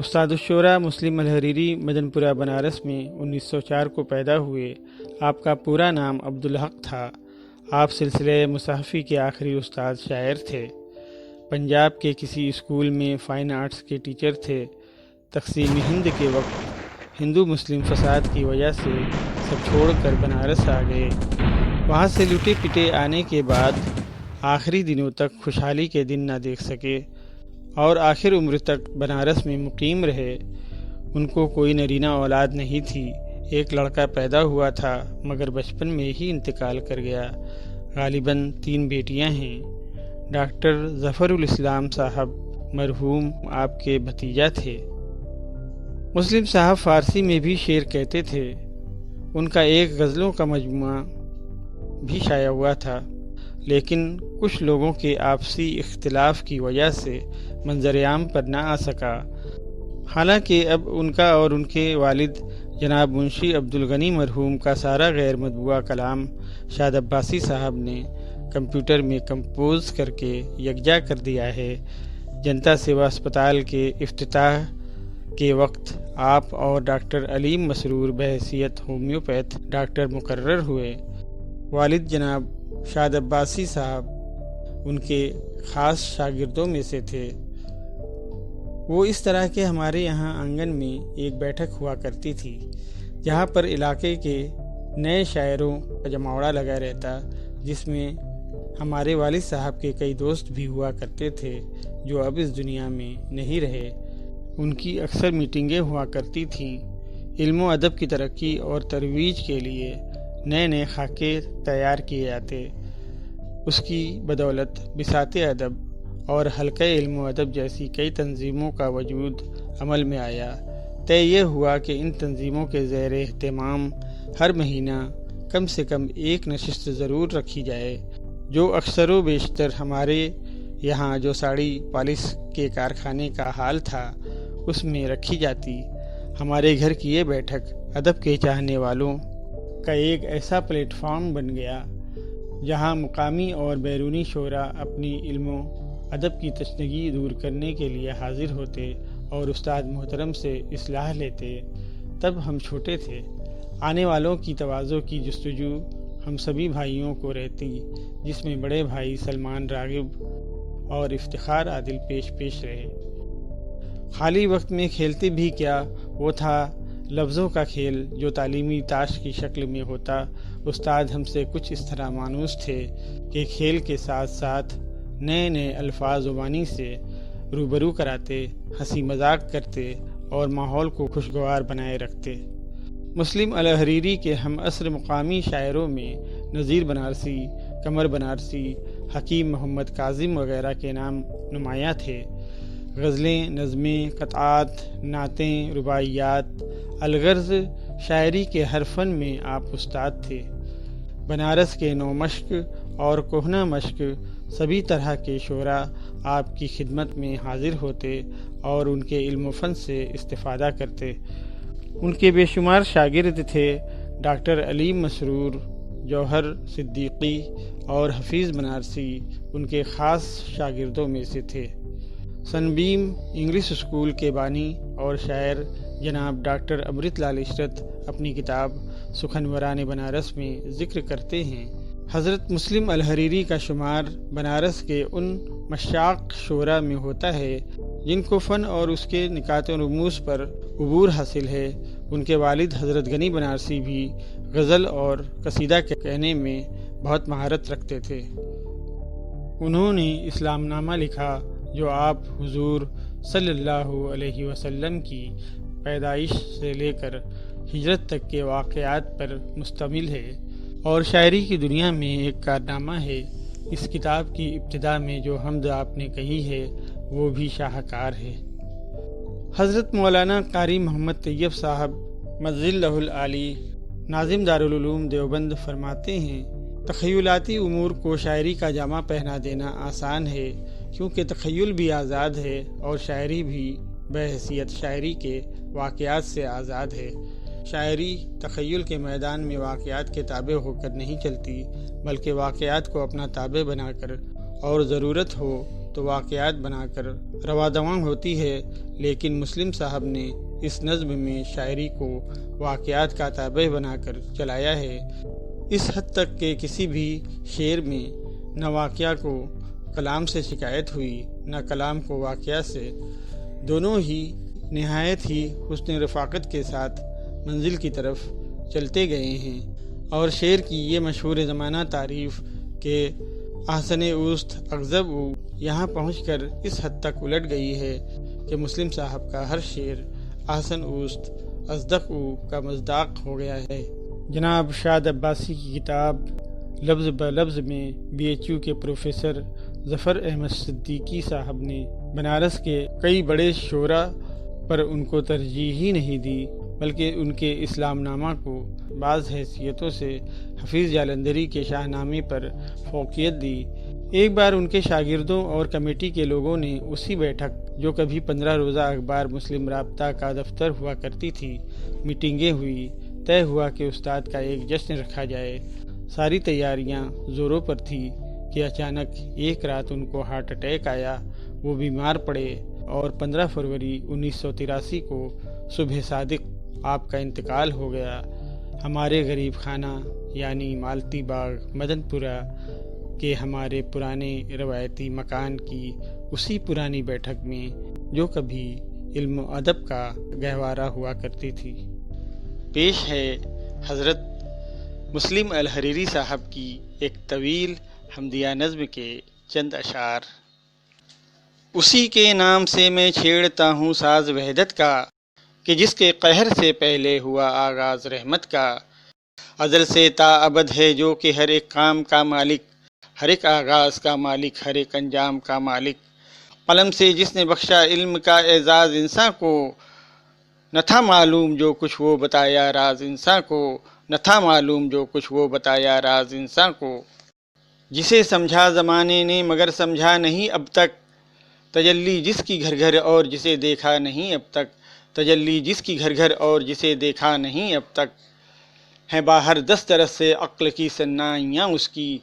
استاد الشورا مسلم الحریری مدن پورہ بنارس میں 1904 کو پیدا ہوئے۔ آپ کا پورا نام عبدالحق تھا۔ آپ سلسلہ مصحفی کے آخری استاد شاعر تھے۔ پنجاب کے کسی اسکول میں فائن آرٹس کے ٹیچر تھے۔ تقسیم ہند کے وقت ہندو مسلم فساد کی وجہ سے سب چھوڑ کر بنارس آ گئے۔ وہاں سے لٹے پٹے آنے کے بعد آخری دنوں تک خوشحالی کے دن نہ دیکھ سکے اور آخر عمر تک بنارس میں مقیم رہے۔ ان کو کوئی نرینہ اولاد نہیں تھی۔ ایک لڑکا پیدا ہوا تھا مگر بچپن میں ہی انتقال کر گیا۔ غالباً 3 بیٹیاں ہیں۔ ڈاکٹر ظفر الاسلام صاحب مرحوم آپ کے بھتیجا تھے۔ مسلم صاحب فارسی میں بھی شعر کہتے تھے۔ ان کا ایک غزلوں کا مجموعہ بھی شائع ہوا تھا، لیکن کچھ لوگوں کے آپسی اختلاف کی وجہ سے منظر عام پر نہ آ سکا۔ حالانکہ اب ان کا اور ان کے والد جناب منشی عبدالغنی مرحوم کا سارا غیر مطبوعہ کلام شاد عباسی صاحب نے کمپیوٹر میں کمپوز کر کے یکجا کر دیا ہے۔ جنتا سیوا اسپتال کے افتتاح کے وقت آپ اور ڈاکٹر علیم مسرور بحیثیت ہومیوپیتھ ڈاکٹر مقرر ہوئے۔ والد جناب شاد عباسی صاحب ان کے خاص شاگردوں میں سے تھے۔ وہ اس طرح کے ہمارے یہاں آنگن میں ایک بیٹھک ہوا کرتی تھی جہاں پر علاقے کے نئے شاعروں کا جماوڑا لگا رہتا، جس میں ہمارے والد صاحب کے کئی دوست بھی ہوا کرتے تھے جو اب اس دنیا میں نہیں رہے۔ ان کی اکثر میٹنگیں ہوا کرتی تھیں۔ علم و ادب کی ترقی اور ترویج کے لیے نئے نئے خاکے تیار کیے جاتے۔ اس کی بدولت بساط ادب اور حلقہ علم و ادب جیسی کئی تنظیموں کا وجود عمل میں آیا۔ طے یہ ہوا کہ ان تنظیموں کے زیر اہتمام ہر مہینہ کم سے کم ایک نشست ضرور رکھی جائے، جو اکثر و بیشتر ہمارے یہاں جو ساڑی پالش کے کارخانے کا حال تھا اس میں رکھی جاتی۔ ہمارے گھر کی یہ بیٹھک ادب کے چاہنے والوں کا ایک ایسا پلیٹ فارم بن گیا جہاں مقامی اور بیرونی شعراء اپنی علم و ادب کی تشنگی دور کرنے کے لیے حاضر ہوتے اور استاد محترم سے اصلاح لیتے۔ تب ہم چھوٹے تھے۔ آنے والوں کی تواضع کی جستجو ہم سبھی بھائیوں کو رہتی، جس میں بڑے بھائی سلمان راغب اور افتخار عادل پیش رہے۔ خالی وقت میں کھیلتے بھی کیا، وہ تھا لفظوں کا کھیل جو تعلیمی تاش کی شکل میں ہوتا۔ استاد ہم سے کچھ اس طرح مانوس تھے کہ کھیل کے ساتھ ساتھ نئے نئے الفاظ و معانی سے روبرو کراتے، ہنسی مذاق کرتے اور ماحول کو خوشگوار بنائے رکھتے۔ مسلم الحریری کے ہم عصر مقامی شاعروں میں نذیر بنارسی، قمر بنارسی، حکیم محمد کاظم وغیرہ کے نام نمایاں تھے۔ غزلیں، نظمیں، قطعات، نعتیں، رباعیات، الغرض شاعری کے ہر فن میں آپ استاد تھے۔ بنارس کے نو مشق اور کہنہ مشق سبھی طرح کے شعراء آپ کی خدمت میں حاضر ہوتے اور ان کے علم و فن سے استفادہ کرتے۔ ان کے بے شمار شاگرد تھے۔ ڈاکٹر علیم مسرور، جوہر صدیقی اور حفیظ بنارسی ان کے خاص شاگردوں میں سے تھے۔ سن بیم انگلش اسکول کے بانی اور شاعر جناب ڈاکٹر امرت لال عشرت اپنی کتاب سخنوران بنارس میں ذکر کرتے ہیں۔ حضرت مسلم الحریری کا شمار بنارس کے ان مشاق شعراء میں ہوتا ہے جن کو فن اور اس کے نکات و رموز پر عبور حاصل ہے۔ ان کے والد حضرت غنی بنارسی بھی غزل اور قصیدہ کہنے میں بہت مہارت رکھتے تھے۔ انہوں نے اسلام نامہ لکھا جو آپ حضور صلی اللہ علیہ وسلم کی پیدائش سے لے کر ہجرت تک کے واقعات پر مشتمل ہے اور شاعری کی دنیا میں ایک کارنامہ ہے۔ اس کتاب کی ابتدا میں جو حمد آپ نے کہی ہے وہ بھی شاہکار ہے۔ حضرت مولانا قاری محمد طیب صاحب مظل لہ العالی ناظم دارالعلوم دیوبند فرماتے ہیں، تخیلاتی امور کو شاعری کا جامہ پہنا دینا آسان ہے، کیونکہ تخیل بھی آزاد ہے اور شاعری بھی بحیثیت شاعری کے واقعات سے آزاد ہے۔ شاعری تخیل کے میدان میں واقعات کے تابع ہو کر نہیں چلتی، بلکہ واقعات کو اپنا تابع بنا کر اور ضرورت ہو تو واقعات بنا کر رواں ہوتی ہے، لیکن مسلم صاحب نے اس نظم میں شاعری کو واقعات کا تابع بنا کر چلایا ہے، اس حد تک کہ کسی بھی شعر میں نہ واقعہ کو کلام سے شکایت ہوئی نہ کلام کو واقعہ سے، دونوں ہی نہایت ہی حسن رفاقت کے ساتھ منزل کی طرف چلتے گئے ہیں۔ اور شعر کی یہ مشہور زمانہ تعریف کہ احسن اوست اغضب او یہاں پہنچ کر اس حد تک الٹ گئی ہے کہ مسلم صاحب کا ہر شعر احسن اوست اصدق او کا مصداق ہو گیا ہے۔ جناب شاد عباسی کی کتاب لفظ بلفظ میں بی ایچ یو کے پروفیسر ظفر احمد صدیقی صاحب نے بنارس کے کئی بڑے شعراء پر ان کو ترجیح ہی نہیں دی، بلکہ ان کے اسلام نامہ کو بعض حیثیتوں سے حفیظ جالندھری کے شاہ نامے پر فوقیت دی۔ ایک بار ان کے شاگردوں اور کمیٹی کے لوگوں نے اسی بیٹھک، جو کبھی 15 روزہ اخبار مسلم رابطہ کا دفتر ہوا کرتی تھی، میٹنگیں ہوئی، طے ہوا کہ استاد کا ایک جشن رکھا جائے۔ ساری تیاریاں زوروں پر تھی کہ اچانک ایک رات ان کو ہارٹ اٹیک آیا، وہ بیمار پڑے اور 15 فروری 1983 کو صبح صادق آپ کا انتقال ہو گیا۔ ہمارے غریب خانہ یعنی مالتی باغ مدن پورہ کے ہمارے پرانے روایتی مکان کی اسی پرانی بیٹھک میں جو کبھی علم و ادب کا گہوارہ ہوا کرتی تھی۔ پیش ہے حضرت مسلم الحریری صاحب کی ایک طویل حمدیہ نظم کے چند اشعار۔ اسی کے نام سے میں چھیڑتا ہوں ساز وحدت کا، کہ جس کے قہر سے پہلے ہوا آغاز رحمت کا۔ ازل سے تا ابد ہے جو کہ ہر ایک کام کا مالک، ہر ایک آغاز کا مالک، ہر ایک انجام کا مالک۔ قلم سے جس نے بخشا علم کا اعزاز انسان کو، نہ تھا معلوم جو کچھ وہ بتایا راز انسان کو، نہ تھا معلوم جو کچھ وہ بتایا راز انسان کو۔ جسے سمجھا زمانے نے مگر سمجھا نہیں اب تک، تجلی جس کی گھر گھر اور جسے دیکھا نہیں اب تک، تجلی جس کی گھر گھر اور جسے دیکھا نہیں اب تک۔ ہیں باہر 10 طرف سے عقل کی صنائیاں اس کی،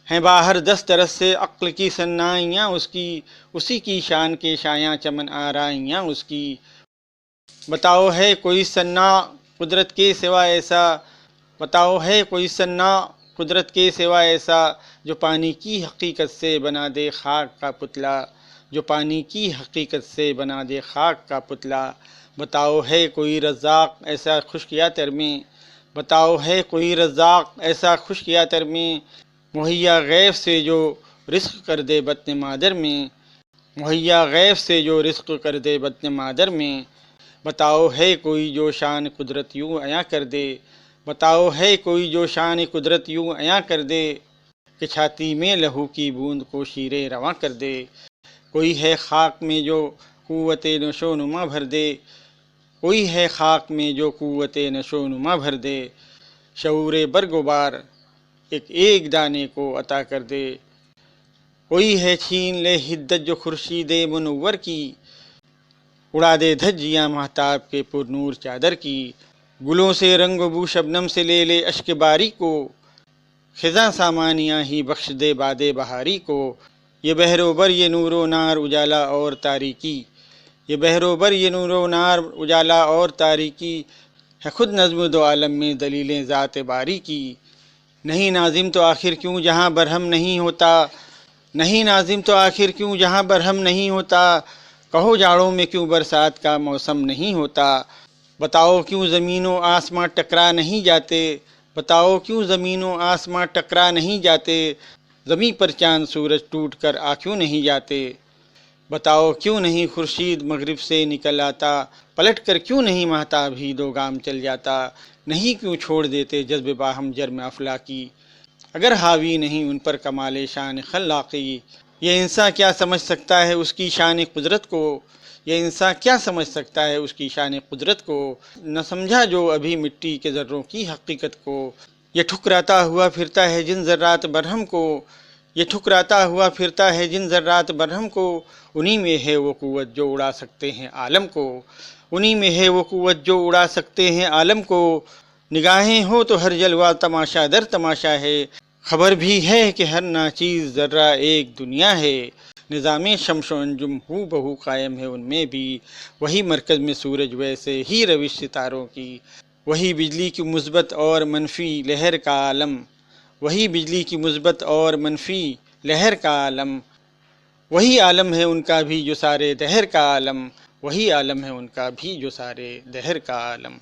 ہیں باہر 10 طرف سے عقل کی صنائیاں اس کی، اسی کی شان کے شایاں چمن آرائیاں اس کی۔ بتاؤ ہے کوئی صنع قدرت کے سوا ایسا، بتاؤ ہے کوئی صنع قدرت کے سوا ایسا، جو پانی کی حقیقت سے بنا دے خاک کا پتلا، جو پانی کی حقیقت سے بنا دے خاک کا پتلا۔ بتاؤ ہے کوئی رزاق ایسا خشکیا تر میں، بتاؤ ہے کوئی رزاق ایسا خشکیا تر میں، مہیا غیب سے جو رزق کر دے بطن مادر میں، مہیا غیب سے جو رزق کر دے بطن مادر میں۔ بتاؤ ہے کوئی جو شان قدرت یوں عیاں کر دے، بتاؤ ہے کوئی جو شان قدرت یوں عیاں کر دے، کہ چھاتی میں لہو کی بوند کو شیر رواں کر دے۔ کوئی ہے خاک میں جو قوت نشو و نما بھر دے، کوئی ہے خاک میں جو قوت نشو و نما بھر دے، شعور برگبار ایک ایک دانے کو عطا کر دے۔ کوئی ہے چھین لے حدت جو خورشید منور کی، اڑا دے دھجیاں مہتاب کے پر نور چادر کی۔ گلوں سے رنگ و بو شبنم سے لے لے اشک باری کو، خزاں سامانیاں ہی بخش دے باد بہاری کو۔ یہ بحر و بر یہ نور و نار اجالا اور تاریکی، یہ بحر و بر یہ نور و نار اجالا اور تاریکی، ہے خود نظم دو عالم میں دلیلیں ذات باری کی۔ نہیں ناظم تو آخر کیوں جہاں برہم نہیں ہوتا، نہیں ناظم تو آخر کیوں جہاں برہم نہیں ہوتا، کہو جاڑوں میں کیوں برسات کا موسم نہیں ہوتا۔ بتاؤ کیوں زمین و آسماں ٹکرا نہیں جاتے، بتاؤ کیوں زمین و آسماں ٹکرا نہیں جاتے، زمیں پر چاند سورج ٹوٹ کر آ کیوں نہیں جاتے۔ بتاؤ کیوں نہیں خورشید مغرب سے نکل آتا، پلٹ کر کیوں نہیں مہتاب ہی 2 گام چل جاتا۔ نہیں کیوں چھوڑ دیتے جذب باہم جرم افلاکی، اگر حاوی نہیں ان پر کمال شان خلاقی۔ یہ انسان کیا سمجھ سکتا ہے اس کی شان قدرت کو، یہ انسان کیا سمجھ سکتا ہے اس کی شان قدرت کو، نہ سمجھا جو ابھی مٹی کے ذروں کی حقیقت کو۔ یہ ٹھکراتا ہوا پھرتا ہے جن ذرات برہم کو، یہ ٹھکراتا ہوا پھرتا ہے جن ذرات برہم کو، انہی میں ہے وہ قوت جو اڑا سکتے ہیں عالم کو، انہی میں ہے وہ قوت جو اڑا سکتے ہیں عالم کو۔ نگاہیں ہو تو ہر جلوہ تماشا در تماشا ہے، خبر بھی ہے کہ ہر ناچیز ذرہ ایک دنیا ہے، نظام شمس و انجم ہو بہو قائم ہے ان میں بھی، وہی مرکز میں سورج ویسے ہی روش ستاروں کی، وہی بجلی کی مثبت اور منفی لہر کا عالم، وہی بجلی کی مثبت اور منفی لہر کا عالم، وہی عالم ہے ان کا بھی جو سارے دہر کا عالم، وہی عالم ہے ان کا بھی جو سارے دہر کا عالم۔